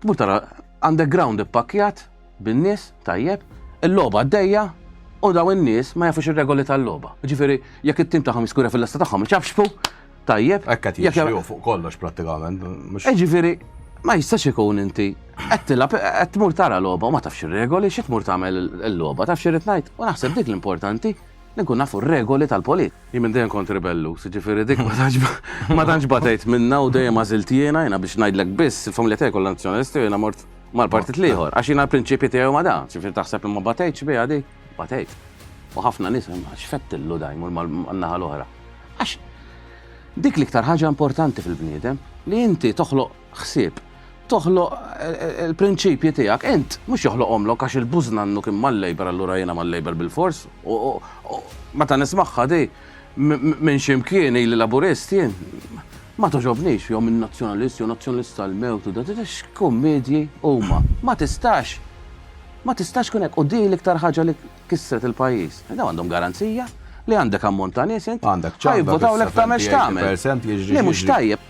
Tmur tara għandek ground ippakjat bin-nies tajjeb, il-logħba għaddejja u daw in-nies ma jafux ir-regoli tal-logħba. Ġifieri jekk it-tim tagħhom jiskura fil-lesta tagħhom ċafxfu, tajjeb. Hekk qed jixtiequ fuq kollox prattikament. Ġifieri ma jistax ikun inti qed tilab qed tmur tara logħba u ma tafx ir-regoli xi tmur tagħmel il-logħba tafx irid ngħid. U naħseb dik l-importanti li nkun nafu r-regoli tal-polit. Jien minn dejjem kont ribellu, ġifieri dik ma tantx batejt minna u dejjem għażilt jiena biex ngħidlek biss il-familja tiegħi kollha nazzjonalisti jiena mort mal-partit l-ieħor għax jiena l-prinċipji tiegħu ma dan, ġifieri taħseb li ma batejtx biha dik, batejt. U ħafna nies x'fettillu dajn man-naħa l-oħra. Għax dik l-iktar ħaġa importanti fil-bniedem li inti toħloq ħsieb, toħloq il-prinċipji tiegħek, int mhux joħloqhomlok għax il-bużnannu kien mal-Labor allura jiena mal-Labor bil-fors u meta nismagħha di minn x'imkien li laburist jien ma toġobniex jew minn nazzjonalist jew nazzjonalist tal-mewt u da x'kummedji huma. Ma tistax kun hekk u di l-iktar ħaġa li kissret il-pajjiż. Daw għandhom garanzija li għandek ammont ta' nies int Għandek ċabba. ħajvotaw lek tagħmel x'tagħmel. Li mhux tajjeb.